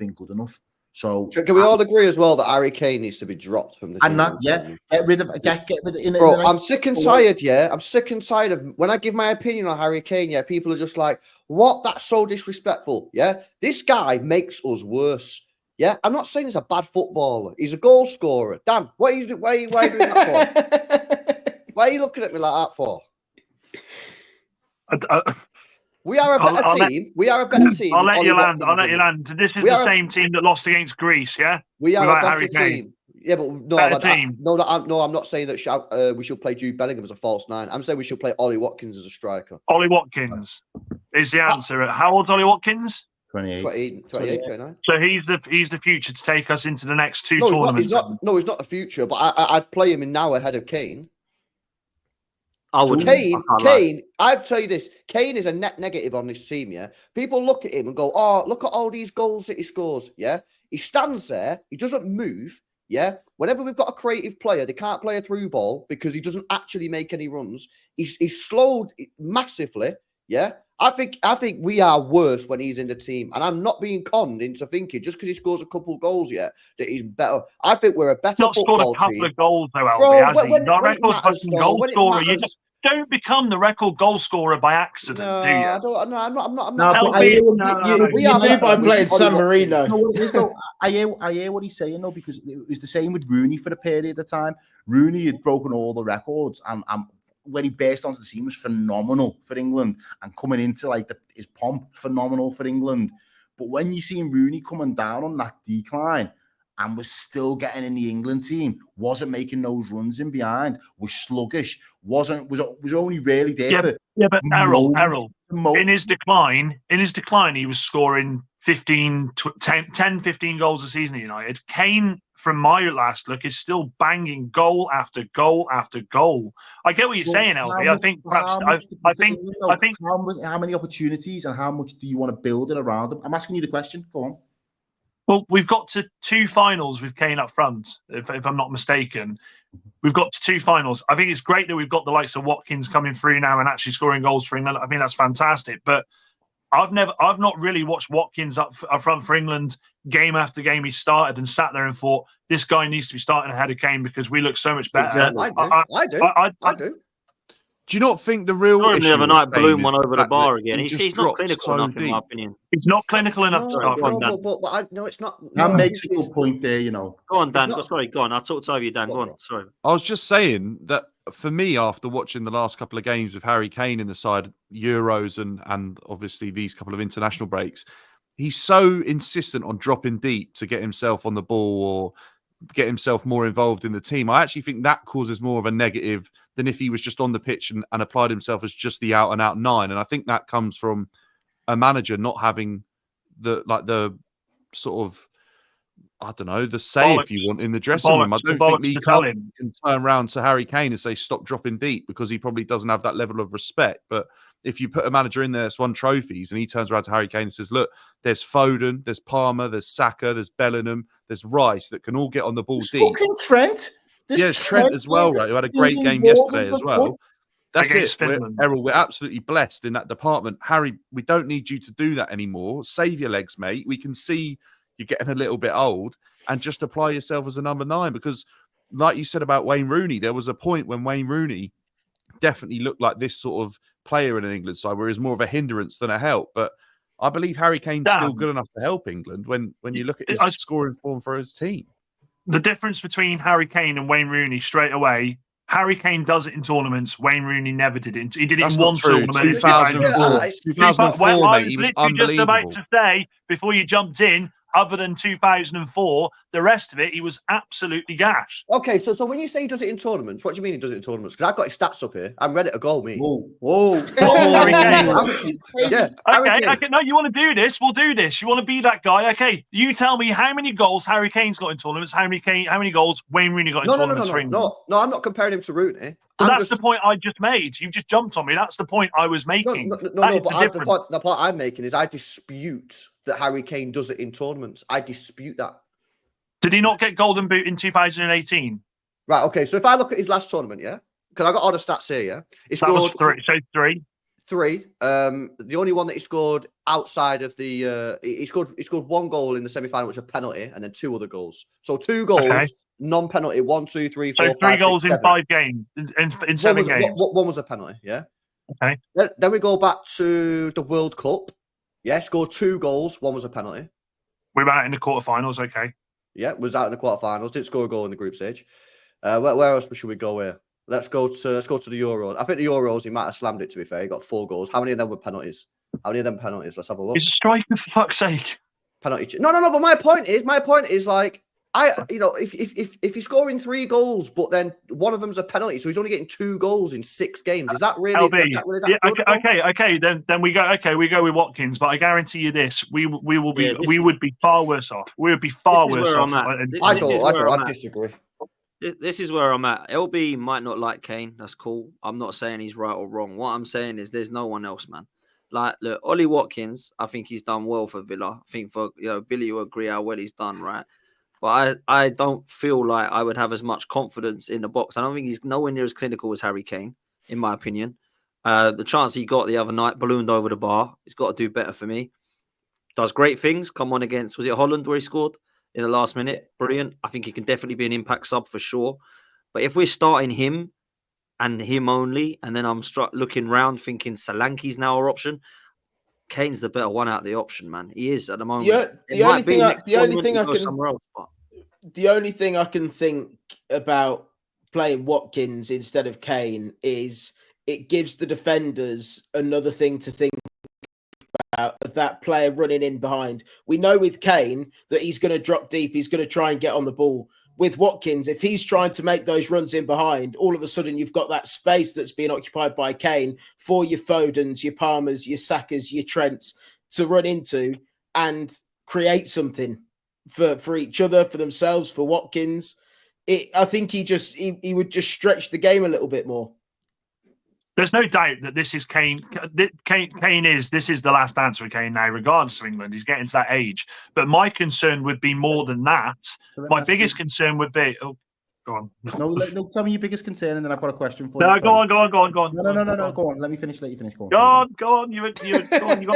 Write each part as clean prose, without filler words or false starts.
been good enough. So can we all agree as well that Harry Kane needs to be dropped from the team? And that, get rid of it. Bro, I'm sick and tired, I'm sick and tired of when I give my opinion on Harry Kane, people are just like, what? That's so disrespectful. This guy makes us worse. I'm not saying he's a bad footballer. He's a goal scorer. Dan, why are you doing that for? Why are you looking at me like that for? We are a better team. We are a better team. I'll let you land. I'll let you land. This is the same team that lost against Greece, yeah? We are a better team. Team. Yeah, but no, I'm not saying that we should play Jude Bellingham as a false nine. I'm saying we should play Ollie Watkins as a striker. Ollie Watkins is the answer. How old's Ollie Watkins? 28, 29. So he's the future to take us into the next two tournaments. He's not the future, but I'd play him in now ahead of Kane. Kane, I'd tell you this. Kane is a net negative on this team, People look at him and go, oh, look at all these goals that he scores, He stands there. He doesn't move, Whenever we've got a creative player, they can't play a through ball because he doesn't actually make any runs. He's slowed massively, I think we are worse when he's in the team. And I'm not being conned into thinking just because he scores a couple of goals that he's better. I think we're a better football team. Not scored a couple of goals, though, Albie, has he? Not record fucking goal scorer. You don't become the record goal scorer by accident, do you? I'm not. We are by playing San Marino. I hear what he's saying, though, because it was the same with Rooney for a period of time. Rooney had broken all the records, and when he burst onto the scene was phenomenal for England, and coming into his pomp, phenomenal for England. But when you see Rooney coming down on that decline and was still getting in the England team, wasn't making those runs in behind, was sluggish, was only really there for but Errol, in his decline, he was scoring 10, 15 goals a season at United. Kane, from my last look, is still banging goal after goal after goal. I get what you're saying, LB. I think how many opportunities and how much do you want to build it around them? I'm asking you the question. Go on. Well, we've got to 2 finals with Kane up front, if I'm not mistaken. We've got to 2 finals. I think it's great that we've got the likes of Watkins coming through now and actually scoring goals for England. I think that's fantastic. But I've not really watched Watkins up front for England game after game. He started and sat there and thought, this guy needs to be starting ahead of Kane because we look so much better. Exactly. I do. Do you not think the real issue the other night balloon one over the bar again? He's not clinical enough, in my opinion. He's not clinical enough. No, it's not. That makes a good point there, Go on, Dan. Sorry, go on. I'll talk to you, Dan. Go on. Sorry. I was just saying that for me, after watching the last couple of games with Harry Kane in the side, Euros and obviously these couple of international breaks, he's so insistent on dropping deep to get himself on the ball or get himself more involved in the team. I actually think that causes more of a negative than if he was just on the pitch and applied himself as just the out and out 9. And I think that comes from a manager not having the sort of, I don't know, the say, if you want, in the dressing room. I don't think he can turn around to Harry Kane and say, stop dropping deep, because he probably doesn't have that level of respect. But if you put a manager in there that's won trophies and he turns around to Harry Kane and says, look, there's Foden, there's Palmer, there's Saka, there's Bellingham, there's Rice that can all get on the ball deep. Fucking Trent. There's Trent as well, right? Who had a great game yesterday as well. That's it. We're absolutely blessed in that department. Harry, we don't need you to do that anymore. Save your legs, mate. We can see you're getting a little bit old, and just apply yourself as a number 9. Because like you said about Wayne Rooney, there was a point when Wayne Rooney definitely looked like this sort of player in an England side where he's more of a hindrance than a help. But I believe Harry Kane's still good enough to help England when you look at his scoring form for his team. The difference between Harry Kane and Wayne Rooney straight away, Harry Kane does it in tournaments. Wayne Rooney never did it. He did it in one tournament. 2004. 2004, mate. He was unbelievable. Just about to say, before you jumped in, other than 2004, the rest of it, he was absolutely gashed. Okay, so when you say he does it in tournaments, what do you mean he does it in tournaments? Because I've got his stats up here. I'm ready to go, me. Whoa. Harry Kane. Yeah. Okay. No, you want to do this? We'll do this. You want to be that guy? Okay. You tell me how many goals Harry Kane's got in tournaments, how many goals Wayne Rooney got in tournaments for England. No, I'm not comparing him to Rooney. That's the point I just made. You just jumped on me. That's the point I was making. But the point I'm making is I dispute that Harry Kane does it in tournaments. I dispute that. Did he not get Golden Boot in 2018? Right, okay. So if I look at his last tournament, because I got all the stats here, he scored 3. 3. The only one that he scored outside of the he scored 1 goal in the semi-final, which was a penalty, and then 2 other goals. So 2 goals, Okay. non-penalty. 1, 2, 3, 4, So 5, 3 6, goals 7. in 5 games, in 7 games. One was a penalty, yeah. Okay. Then we go back to the World Cup. Yeah, scored 2 goals. 1 was a penalty. We went out in the quarterfinals. Okay. Yeah, was out in the quarterfinals. Didn't score a goal in the group stage. Where else should we go here? Let's go to the Euros. I think the Euros, he might have slammed it, to be fair. He got 4 goals. How many of them were penalties? Let's have a look. He's a striker, for fuck's sake. Penalty. No. But my point is like, if he's scoring 3 goals, but then one of them's a penalty, so he's only getting 2 goals in 6 games. Is that really? LB, that okay. Then we go. Okay, we go with Watkins, but I guarantee you this: we would be far worse off. We would be far worse off. I disagree. This is where I'm at. LB might not like Kane. That's cool. I'm not saying he's right or wrong. What I'm saying is there's no one else, man. Like, look, Ollie Watkins, I think he's done well for Villa. I think Billy will agree how well he's done, right? But I don't feel like I would have as much confidence in the box. I don't think he's nowhere near as clinical as Harry Kane, in my opinion. The chance he got the other night, ballooned over the bar. He's got to do better for me. Does great things. Come on against, was it Holland where he scored in the last minute? Brilliant. I think he can definitely be an impact sub for sure. But if we're starting him and him only, and then I'm looking round thinking Solanke's now our option, Kane's the better one out of the option, man. He is at the moment. Yeah, the only thing I can think about playing Watkins instead of Kane is it gives the defenders another thing to think about of that player running in behind. We know with Kane that he's going to drop deep. He's going to try and get on the ball. With Watkins, if he's trying to make those runs in behind, all of a sudden you've got that space that's being occupied by Kane for your Fodens, your Palmers, your Sakas, your Trents to run into and create something for each other, for themselves, for Watkins. I think he would just stretch the game a little bit more. There's no doubt that this is Kane. This is the last dance for Kane now, regardless of England. He's getting to that age. But my concern would be more than that. My biggest concern would be. Oh, go on. No, tell me your biggest concern, and then I've got a question for you. No, go on. No, go on. Let me finish. Let you finish. Go on. You got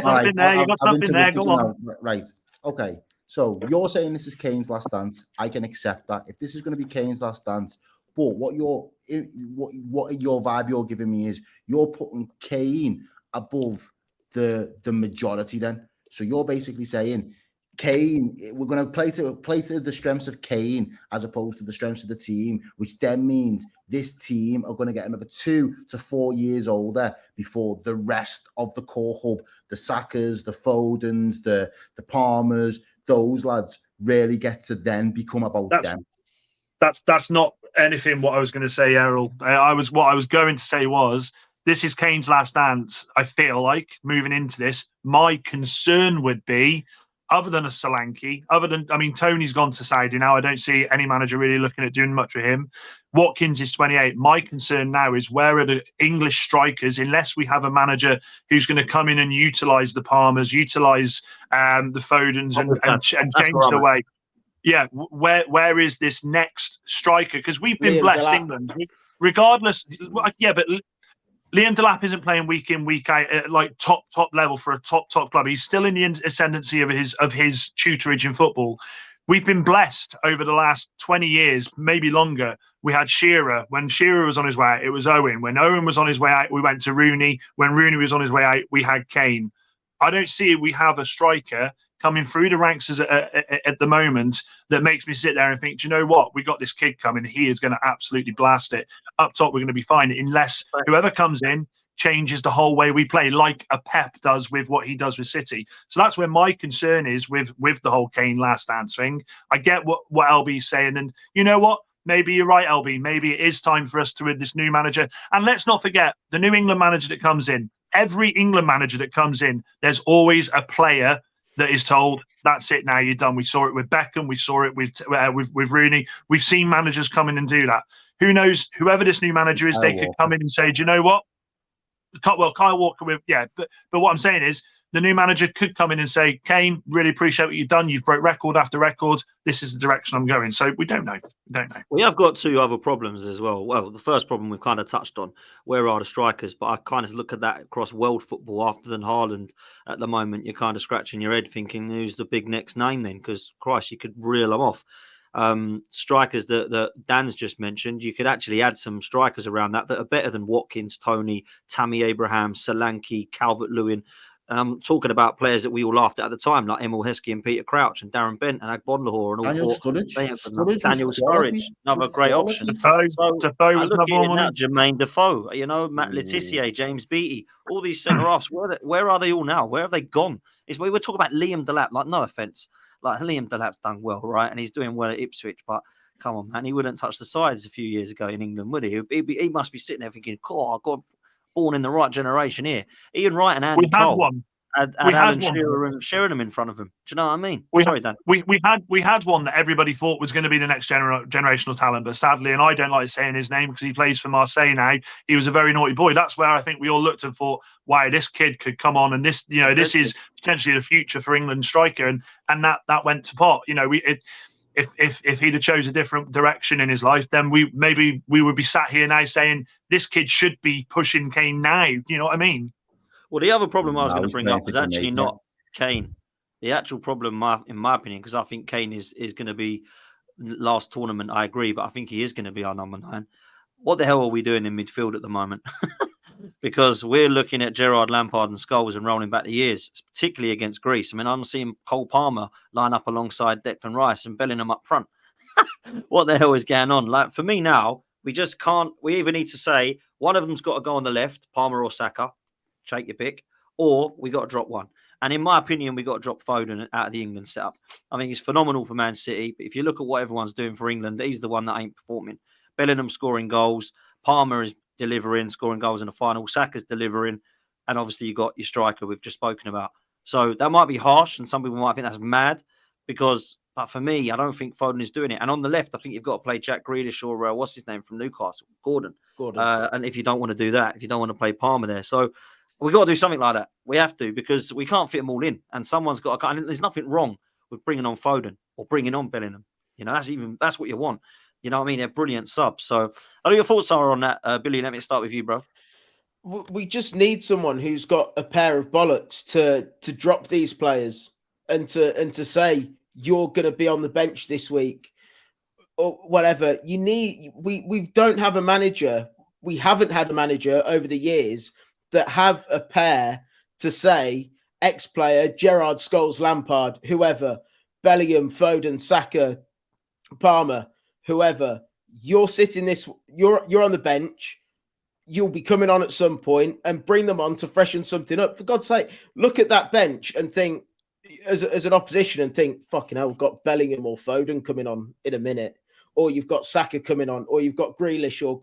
something there. You got something there. Go on. Right. Okay. So you're saying this is Kane's last dance. I can accept that. If this is going to be Kane's last dance. But what your vibe you're giving me is you're putting Kane above the majority then. So you're basically saying Kane, we're going to play to the strengths of Kane as opposed to the strengths of the team, which then means this team are going to get another 2 to 4 years older before the rest of the core hub, the Sakas, the Fodens, the Palmers, those lads really get to then become about them. That's not anything what I was going to say, Errol. What I was going to say was this is Kane's last dance. I feel like moving into this, my concern would be, other than a Solanke, Tony's gone to Saudi now. I don't see any manager really looking at doing much with him. Watkins is 28. My concern now is where are the English strikers, unless we have a manager who's going to come in and utilise the Palmers, utilise the Fodens and change the way. Yeah, where is this next striker? Because we've been blessed, England, regardless. Yeah, but Liam Delap isn't playing week in, week out at like top level for a top club. He's still in the ascendancy of his tutorage in football. We've been blessed over the last 20 years, maybe longer. We had Shearer. When Shearer was on his way out, it was Owen. When Owen was on his way out, we went to Rooney. When Rooney was on his way out, we had Kane. I don't see we have a striker coming through the ranks at the moment that makes me sit there and think, do you know what? We got this kid coming. He is going to absolutely blast it. Up top, we're going to be fine unless whoever comes in changes the whole way we play, like a Pep does with what he does with City. So that's where my concern is with the whole Kane last dance thing. I get what LB's saying. And you know what? Maybe you're right, LB. Maybe it is time for us to win this new manager. And let's not forget, the New England manager that comes in, every England manager that comes in, there's always a player that is told, that's it now, you're done. We saw it with Beckham. We saw it with Rooney. We've seen managers come in and do that. Who knows, whoever this new manager is, they could come in and say, do you know what? Well, Kyle Walker, but what I'm saying is, the new manager could come in and say, Kane, really appreciate what you've done. You've broke record after record. This is the direction I'm going. So we don't know. We don't know. We have got two other problems as well. Well, the first problem we've kind of touched on. Where are the strikers? But I kind of look at that across world football after than Haaland at the moment. You're kind of scratching your head thinking, who's the big next name then? Because, Christ, you could reel them off. Strikers that Dan's just mentioned, you could actually add some strikers around that are better than Watkins, Tony, Tammy Abraham, Solanke, Calvert-Lewin. Talking about players that we all laughed at the time, like Emil Heskey and Peter Crouch and Darren Bent and Agbonlahor and all Daniel Oh, Sturridge. Daniel Sturridge, another great option. Defoe, So Defoe I was look another at it one. now, Jermaine Defoe, Matt Letizia, James Beattie, all these centre halves. Where are they all now? Where have they gone? We were talking about Liam Delap. Like, no offence, like Liam Delap's done well, right, and he's doing well at Ipswich, but come on, man, he wouldn't touch the sides a few years ago in England, would he? He must be sitting there thinking, "Cool, I got born in the right generation here." Ian Wright and Andy Cole. One. Had Alan Shearer and Sheringham in front of him. Do you know what I mean? Sorry, Dan. We had one that everybody thought was going to be the next generational talent, but sadly, and I don't like saying his name because he plays for Marseille now, he was a very naughty boy. That's where I think we all looked and thought, wow, this kid could come on, and this is potentially the future for England striker, and that went to pot. If he'd have chose a different direction in his life, then we would be sat here now saying this kid should be pushing Kane now. You know what I mean? Well, the other problem I was going to bring up was actually not Kane. The actual problem, in my opinion, because I think Kane is going to be last tournament. I agree, but I think he is going to be our number 9. What the hell are we doing in midfield at the moment? Because we're looking at Gerrard, Lampard, and Scholes and rolling back the years, particularly against Greece. I mean, I'm seeing Cole Palmer line up alongside Declan Rice and Bellingham up front. What the hell is going on? Like, for me now, we just can't. We either need to say one of them's got to go on the left, Palmer or Saka. Take your pick, or we got to drop one. And in my opinion, we got to drop Foden out of the England setup. I think it's phenomenal for Man City, but if you look at what everyone's doing for England, he's the one that ain't performing. Bellingham scoring goals, Palmer is delivering, scoring goals in the final, Saka's delivering, and obviously you got your striker we've just spoken about. So that might be harsh, and some people might think that's mad, but for me, I don't think Foden is doing it. And on the left, I think you've got to play Jack Grealish or what's his name from Newcastle, Gordon. And if you don't want to do that, if you don't want to play Palmer there, so we got to do something like that. We have to, because we can't fit them all in, and someone's got to. And there's nothing wrong with bringing on Foden or bringing on Bellingham. That's what you want. You know what I mean? They're brilliant subs. So, I know your thoughts are on that, Billy. Let me start with you, bro. We just need someone who's got a pair of bollocks to drop these players and to say you're going to be on the bench this week or whatever. We don't have a manager. We haven't had a manager over the years that have a pair to say ex-player, Gerrard, Scholes, Lampard, whoever, Bellingham, Foden, Saka, Palmer, whoever, you're sitting you're on the bench, you'll be coming on at some point, and bring them on to freshen something up. For God's sake, look at that bench and think, as an opposition, and think, fucking hell, we've got Bellingham or Foden coming on in a minute, or you've got Saka coming on, or you've got Grealish or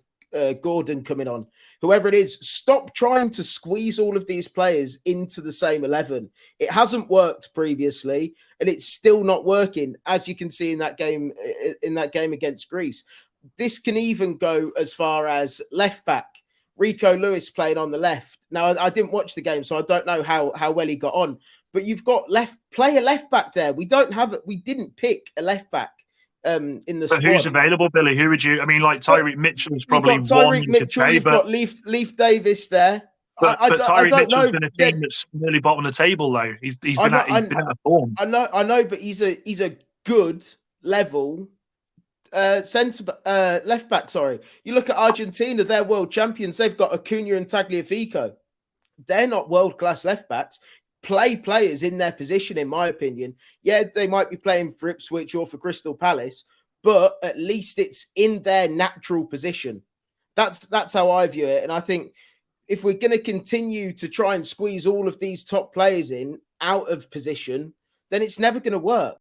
Gordon coming on, whoever it is. Stop trying to squeeze all of these players into the same 11. It hasn't worked previously, and it's still not working, as you can see in that game against Greece. This can even go as far as left back. Rico Lewis playing on the left. Now, I didn't watch the game, so I don't know how well he got on, but you've got play a left back there. We didn't pick a left back in the squad. Who's available, Billy? Who would you? I mean, like Tyreek Mitchell's probably you've got Tyreek one. Mitchell. You've got Leif Davis there. But Tyreek Mitchell's been a team that's nearly bottom of the table, though. He's been out of form. I know, but he's a good level left back. Sorry, you look at Argentina; they're world champions. They've got Acuna and Tagliafico. They're not world class left backs. Play players in their position, in my opinion. Yeah, they might be playing for Ipswich or for Crystal Palace, but at least it's in their natural position. That's how I view it. And I think if we're going to continue to try and squeeze all of these top players in out of position, then it's never going to work.